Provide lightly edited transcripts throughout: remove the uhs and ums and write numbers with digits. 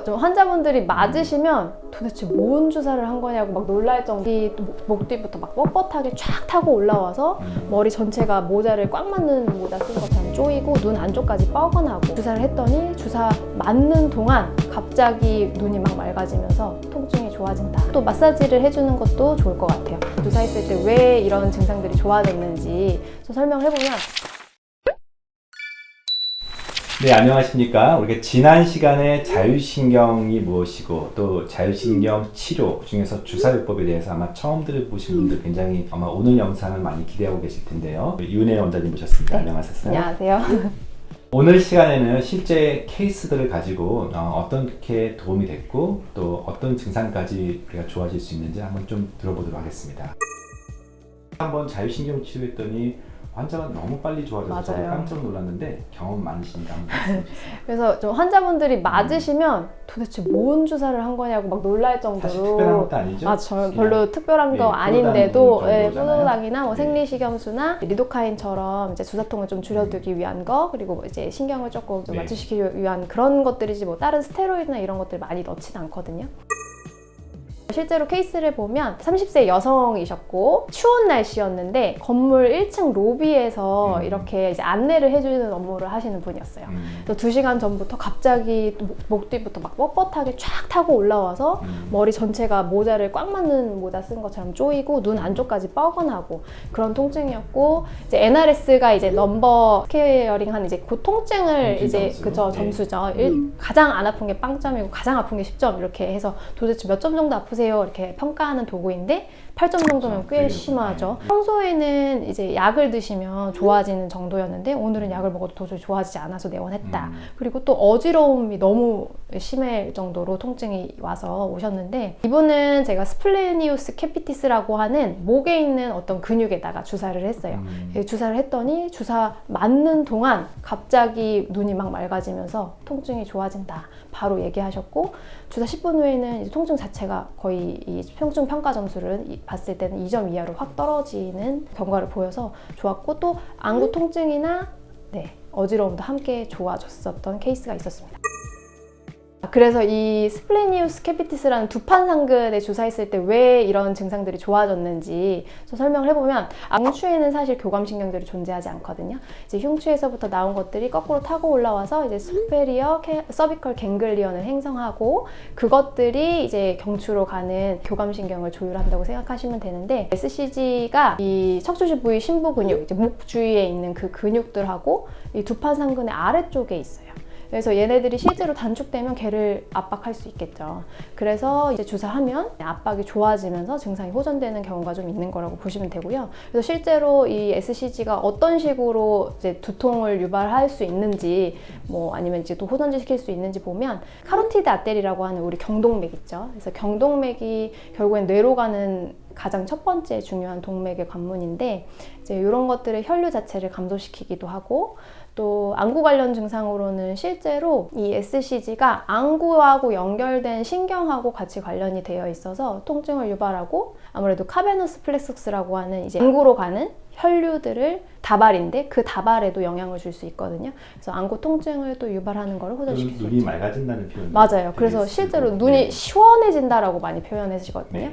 좀 환자분들이 맞으시면 도대체 뭔 주사를 한 거냐고 막 놀랄 정도. 목 뒤부터 막 뻣뻣하게 쫙 타고 올라와서 머리 전체가 모자를 꽉 맞는 모자 쓴 것처럼 쪼이고 눈 안쪽까지 뻐근하고, 주사를 했더니 주사 맞는 동안 갑자기 눈이 막 맑아지면서 통증이 좋아진다. 또 마사지를 해주는 것도 좋을 것 같아요. 주사했을 때 왜 이런 증상들이 좋아졌는지 좀 설명을 해보면, 네, 안녕하십니까. 우리가 지난 시간에 자율신경이 무엇이고 또 자율신경 치료 중에서 주사요법에 대해서 아마 처음 들어보신 분들 굉장히 아마 오늘 영상을 많이 기대하고 계실 텐데요. 윤혜 원장님 모셨습니다. 네. 안녕하세요. 안녕하세요. 오늘 시간에는 실제 케이스들을 가지고 어떻게 도움이 됐고 또 어떤 증상까지 우리가 좋아질 수 있는지 한번 좀 들어보도록 하겠습니다. 한번 자율신경 치료했더니 환자가 너무 빨리 좋아져서 저도 깜짝 놀랐는데 경험 많으시니까 한번 말씀해 주세요. 그래서 좀 환자분들이 맞으시면 도대체 뭔 주사를 한 거냐고 막 놀랄 정도로. 사실 특별한 것도 아니죠? 아, 저 별로 특별한 거 아닌데도 포도당이나 뭐 생리식염수나 리도카인처럼 이제 주사통을 좀 줄여두기 위한 거, 그리고 이제 신경을 조금 좀 맞추시기 위한 그런 것들이지 뭐 다른 스테로이드나 이런 것들 많이 넣지는 않거든요. 실제로 케이스를 보면 30세 여성이셨고 추운 날씨였는데 건물 1층 로비에서 이렇게 이제 안내를 해주는 업무를 하시는 분이었어요. 그래서 2시간 전부터 갑자기 목 뒤부터 막 뻣뻣하게 쫙 타고 올라와서 머리 전체가 모자를 꽉 맞는 모자 쓴 것처럼 쪼이고 눈 안쪽까지 뻐근하고 그런 통증이었고, 이제 NRS가 이제 넘버 스케어링한 이제 그 통증을 이제 점수. 그죠, 점수죠. 가장 안 아픈 게 빵점이고 가장 아픈 게 10점 이렇게 해서 도대체 몇 점 정도 아프세요? 이렇게 평가하는 도구인데 8점 정도면 꽤 심하죠. 평소에는 이제 약을 드시면 좋아지는 정도였는데 오늘은 약을 먹어도 도저히 좋아지지 않아서 내원했다. 그리고 또 어지러움이 너무 심할 정도로 통증이 와서 오셨는데, 이분은 제가 스플레니우스 캐피티스라고 하는 목에 있는 어떤 근육에다가 주사를 했어요. 주사를 했더니 주사 맞는 동안 갑자기 눈이 막 맑아지면서 통증이 좋아진다. 바로 얘기하셨고, 주사 10분 후에는 이제 통증 자체가 거의 이 통증 평가 점수를 봤을 때는 2점 이하로 확 떨어지는 경과를 보여서 좋았고, 또 안구 통증이나 어지러움도 함께 좋아졌었던 케이스가 있었습니다. 그래서 이 스플레니우스 캐피티스라는 두판 상근에 주사했을 때 왜 이런 증상들이 좋아졌는지 좀 설명을 해보면, 앙추에는 사실 교감신경들이 존재하지 않거든요. 이제 흉추에서부터 나온 것들이 거꾸로 타고 올라와서 이제 수페리어 서비컬 갱글리언을 행성하고, 그것들이 이제 경추로 가는 교감신경을 조율한다고 생각하시면 되는데, SCG가 이 척추지 부위 심부 근육, 이제 목 주위에 있는 그 근육들하고 이 두판 상근의 아래쪽에 있어요. 그래서 얘네들이 실제로 단축되면 걔를 압박할 수 있겠죠. 그래서 이제 주사하면 압박이 좋아지면서 증상이 호전되는 경우가 좀 있는 거라고 보시면 되고요. 그래서 실제로 이 SCG가 어떤 식으로 이제 두통을 유발할 수 있는지, 뭐 아니면 이제 또 호전시킬 수 있는지 보면, 카로티드 아테리라고 하는 우리 경동맥 있죠. 그래서 경동맥이 결국엔 뇌로 가는 가장 첫 번째 중요한 동맥의 관문인데, 이제 이런 것들의 혈류 자체를 감소시키기도 하고, 또 안구 관련 증상으로는 실제로 이 SCG가 안구하고 연결된 신경하고 같이 관련이 되어 있어서 통증을 유발하고, 아무래도 카베너스 플렉서스라고 하는 이제 안구로 가는 혈류들을 다발인데 그 다발에도 영향을 줄 수 있거든요. 그래서 안구 통증을 또 유발하는 걸 호전시킬 수 있죠. 눈이 맑아진다는 표현. 맞아요. 그래서 실제로 눈이 시원해진다라고 많이 표현하시거든요.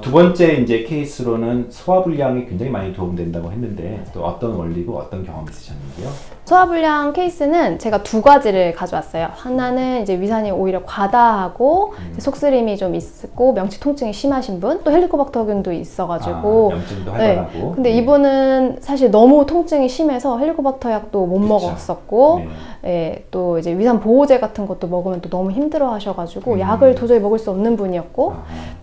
두 번째 이제 케이스로는 소화불량이 굉장히 많이 도움된다고 했는데, 또 어떤 원리고 어떤 경험이 있으셨는데요? 소화불량 케이스는 제가 2가지를 가져왔어요. 하나는 이제 위산이 오히려 과다하고 속쓰림이 좀 있고 명치 통증이 심하신 분, 또 헬리코박터균도 있어가지고 염증도 활발하고. 근데 이분은 사실 너무 통증이 심해서 헬리코박터 약도 못 먹었었고, 또 이제 위산 보호제 같은 것도 먹으면 또 너무 힘들어 하셔가지고 약을 도저히 먹을 수 없는 분이었고,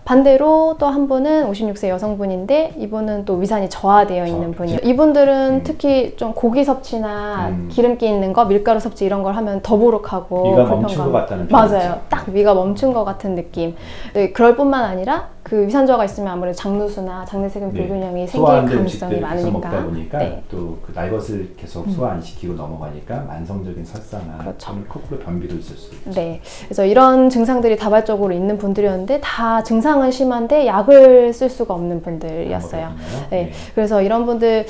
반대로 또 한 분은 56세 여성분인데 이분은 또 위산이 저하되어 있는 분이에요. 이분들은 특히 좀 고기 섭취나 기름기 있는 거, 밀가루 섭취 이런 걸 하면 더부룩하고 위가 멈춘 것 같다는 맞아요. 딱 위가 멈춘 것 같은 느낌. 그럴 뿐만 아니라 그 위산저하가 있으면 아무래도 장누수나 장내세균 불균형이 생길 소화하는 가능성이 음식들 계속 먹다 많으니까. 보니까 네. 또 그 날 것을 계속 소화 안 시키고 넘어가니까 만성적인 설사나 그렇죠. 코골이 변비도 있을 수 있죠. 네, 그래서 이런 증상들이 다발적으로 있는 분들이었는데 다 증상은 심한데 약을 쓸 수가 없는 분들이었어요. 네, 그래서 이런 분들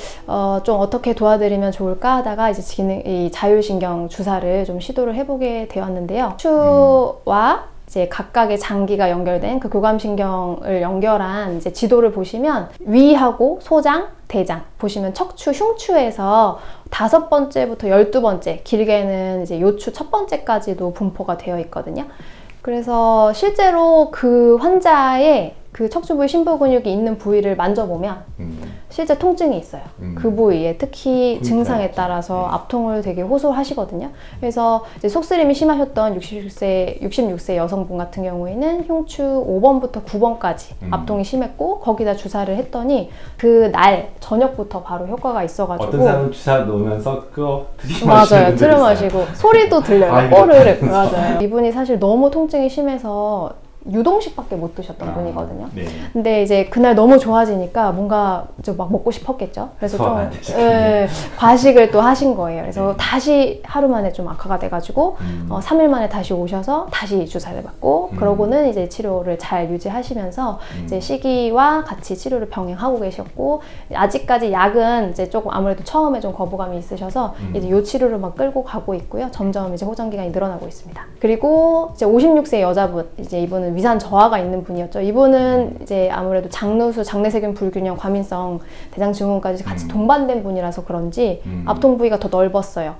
좀 어떻게 도와드리면 좋을까 하다가 이제 이 자율신경 주사를 좀 시도를 해보게 되었는데요. 척추와 이제 각각의 장기가 연결된 그 교감신경을 연결한 이제 지도를 보시면 위하고 소장, 대장 보시면 척추, 흉추에서 5번째부터 12번째, 길게는 이제 요추 첫 번째까지도 분포가 되어 있거든요. 그래서 실제로 그 환자의 그 척추 부위 심부 근육이 있는 부위를 만져보면 실제 통증이 있어요. 그 부위에 특히 증상에 따라서 압통을 되게 호소하시거든요. 그래서 이제 속쓰림이 심하셨던 66세 여성분 같은 경우에는 흉추 5번부터 9번까지 압통이 심했고 거기다 주사를 했더니 그 날 저녁부터 바로 효과가 있어가지고 어떤 사람은 주사 놓으면서 그거 들이마시는 맞아요. 분들 있어요. 들이마시고 소리도 들려요. 아, 꼬르륵. 맞아요. 이분이 사실 너무 통증이 심해서 유동식밖에 못 드셨던 분이거든요. 네. 근데 이제 그날 너무 좋아지니까 뭔가 좀 막 먹고 싶었겠죠. 그래서 좀 과식을 또 하신 거예요. 그래서 다시 하루 만에 좀 악화가 돼가지고 3일 만에 다시 오셔서 다시 주사를 받고 그러고는 이제 치료를 잘 유지하시면서 이제 시기와 같이 치료를 병행하고 계셨고 아직까지 약은 이제 조금 아무래도 처음에 좀 거부감이 있으셔서 이제 요 치료를 막 끌고 가고 있고요. 점점 이제 호전 기간이 늘어나고 있습니다. 그리고 이제 56세 여자분 이제 이분은 위산 저하가 있는 분이었죠. 이분은 이제 아무래도 장누수, 장내세균 불균형, 과민성 대장 증후군까지 같이 동반된 분이라서 그런지 압통 부위가 더 넓었어요.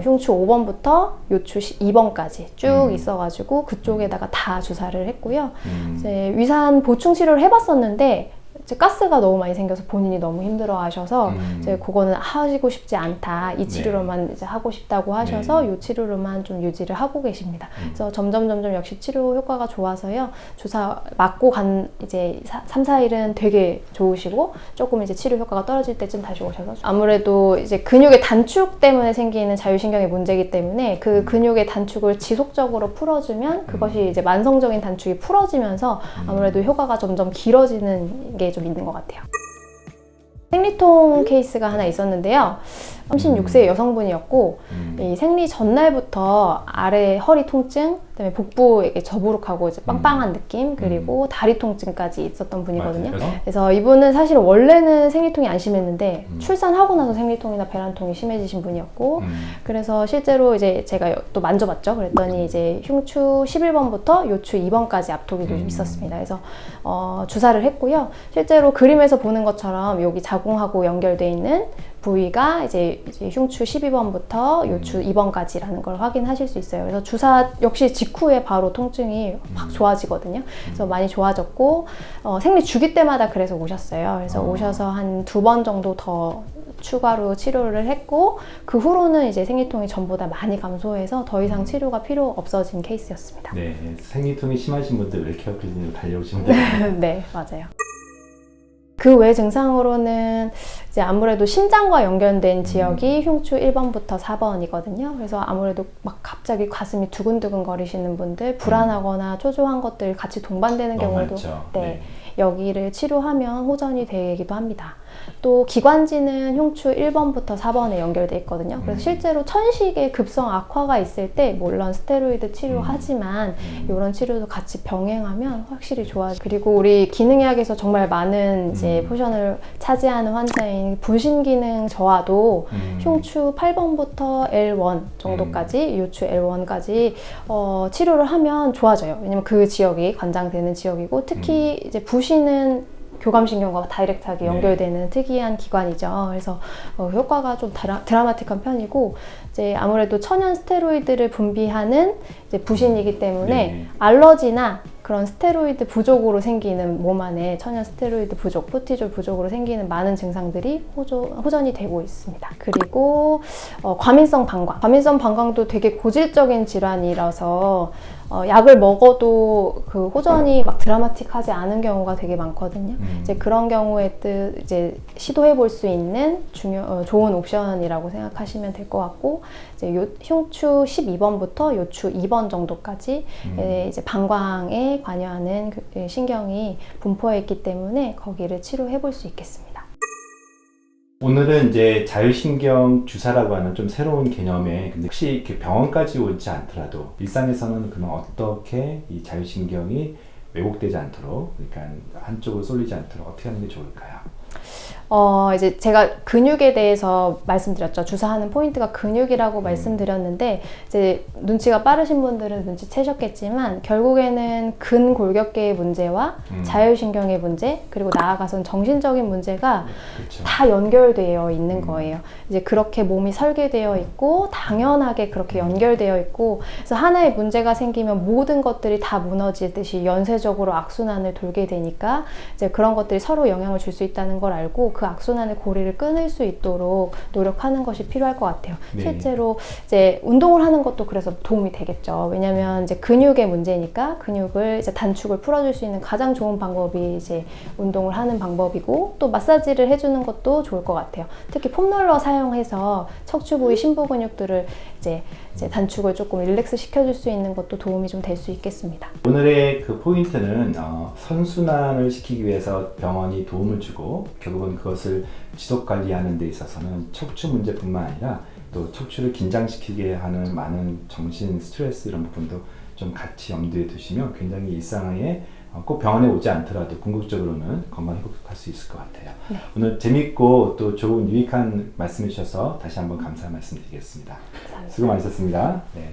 흉추 5번부터 요추 2번까지 쭉 있어가지고 그쪽에다가 다 주사를 했고요. 이제 위산 보충 치료를 해봤었는데 이제 가스가 너무 많이 생겨서 본인이 너무 힘들어하셔서 이제 그거는 하시고 싶지 않다. 이 치료로만 이제 하고 싶다고 하셔서 이 치료로만 좀 유지를 하고 계십니다. 그래서 점점 역시 치료 효과가 좋아서요. 주사 맞고 간 이제 3, 4일은 되게 좋으시고 조금 이제 치료 효과가 떨어질 때쯤 다시 오셔서 아무래도 이제 근육의 단축 때문에 생기는 자율신경의 문제이기 때문에 그 근육의 단축을 지속적으로 풀어주면 그것이 이제 만성적인 단축이 풀어지면서 아무래도 효과가 점점 길어지는 게 좀 있는 것 같아요. 생리통 케이스가 하나 있었는데요. 36세 여성분이었고 이 생리 전날부터 아래 허리 통증, 그다음에 복부에 저부룩하고 이제 빵빵한 느낌, 그리고 다리 통증까지 있었던 분이거든요. 그래서 이분은 사실 원래는 생리통이 안 심했는데 출산하고 나서 생리통이나 배란통이 심해지신 분이었고 그래서 실제로 이제 제가 또 만져봤죠. 그랬더니 이제 흉추 11번부터 요추 2번까지 압통이 좀 있었습니다. 그래서 주사를 했고요. 실제로 그림에서 보는 것처럼 여기 자궁하고 연결돼 있는 부위가 이제 흉추 12번부터 요추 2번까지라는 걸 확인하실 수 있어요. 그래서 주사 역시 직후에 바로 통증이 확 좋아지거든요. 그래서 많이 좋아졌고 생리 주기 때마다 그래서 오셨어요. 그래서 오셔서 한 2번 정도 더 추가로 치료를 했고 그 후로는 이제 생리통이 전보다 많이 감소해서 더 이상 치료가 필요 없어진 케이스였습니다. 네, 생리통이 심하신 분들 웰케어 클리닉으로 달려오시면 돼요. 네, 맞아요. 그 외 증상으로는 이제 아무래도 심장과 연결된 지역이 흉추 1번부터 4번이거든요. 그래서 아무래도 막 갑자기 가슴이 두근두근 거리시는 분들, 불안하거나 초조한 것들 같이 동반되는 경우도 네, 여기를 치료하면 호전이 되기도 합니다. 또 기관지는 흉추 1번부터 4번에 연결돼 있거든요. 그래서 실제로 천식의 급성 악화가 있을 때 물론 스테로이드 치료하지만 이런 치료도 같이 병행하면 확실히 좋아져요. 그리고 우리 기능의학에서 정말 많은 이제 포션을 차지하는 환자인 부신기능 저하도 흉추 8번부터 L1 정도까지 요추 L1까지 치료를 하면 좋아져요. 왜냐면 그 지역이 관장되는 지역이고 특히 이제 부신은 교감신경과 다이렉트하게 연결되는 특이한 기관이죠. 그래서 효과가 좀 드라마틱한 편이고 이제 아무래도 천연 스테로이드를 분비하는 이제 부신이기 때문에 알러지나 그런 스테로이드 부족으로 생기는 몸 안에 천연 스테로이드 부족, 코티졸 부족으로 생기는 많은 증상들이 호전이 되고 있습니다. 그리고 과민성 방광. 과민성 방광도 되게 고질적인 질환이라서 약을 먹어도 그 호전이 막 드라마틱하지 않은 경우가 되게 많거든요. 이제 그런 경우에 이제 시도해 볼 수 있는 좋은 옵션이라고 생각하시면 될 것 같고, 이제 흉추 12번부터 요추 2번 정도까지 이제 방광에 관여하는 신경이 분포해 있기 때문에 거기를 치료해 볼 수 있겠습니다. 오늘은 이제 자율신경 주사라고 하는 좀 새로운 개념에, 근데 혹시 이렇게 병원까지 오지 않더라도 일상에서는 그러면 어떻게 이 자율신경이 왜곡되지 않도록, 그러니까 한쪽으로 쏠리지 않도록 어떻게 하는 게 좋을까요? 이제 제가 근육에 대해서 말씀드렸죠. 주사하는 포인트가 근육이라고 말씀드렸는데, 이제 눈치가 빠르신 분들은 눈치채셨겠지만, 결국에는 근골격계의 문제와 자율신경의 문제, 그리고 나아가선 정신적인 문제가 그렇죠. 다 연결되어 있는 거예요. 이제 그렇게 몸이 설계되어 있고, 당연하게 그렇게 연결되어 있고, 그래서 하나의 문제가 생기면 모든 것들이 다 무너지듯이 연쇄적으로 악순환을 돌게 되니까, 이제 그런 것들이 서로 영향을 줄 수 있다는 걸 알고, 그 악순환의 고리를 끊을 수 있도록 노력하는 것이 필요할 것 같아요. 네. 실제로 이제 운동을 하는 것도 그래서 도움이 되겠죠. 왜냐면 이제 근육의 문제니까 근육을 이제 단축을 풀어줄 수 있는 가장 좋은 방법이 이제 운동을 하는 방법이고, 또 마사지를 해주는 것도 좋을 것 같아요. 특히 폼롤러 사용해서 척추 부위 심부 근육들을 이제 단축을 조금 릴렉스 시켜줄 수 있는 것도 도움이 좀 될 수 있겠습니다. 오늘의 그 포인트는 선순환을 시키기 위해서 병원이 도움을 주고, 결국은 그것을 지속 관리하는 데 있어서는 척추 문제뿐만 아니라 또 척추를 긴장시키게 하는 많은 정신 스트레스 이런 부분도 좀 같이 염두에 두시면 굉장히 일상에 꼭 병원에 오지 않더라도 궁극적으로는 건강 회복할 수 있을 것 같아요. 네. 오늘 재밌고 또 좋은 유익한 말씀해 주셔서 다시 한번 감사한 말씀 드리겠습니다. 감사합니다. 수고 많으셨습니다. 네.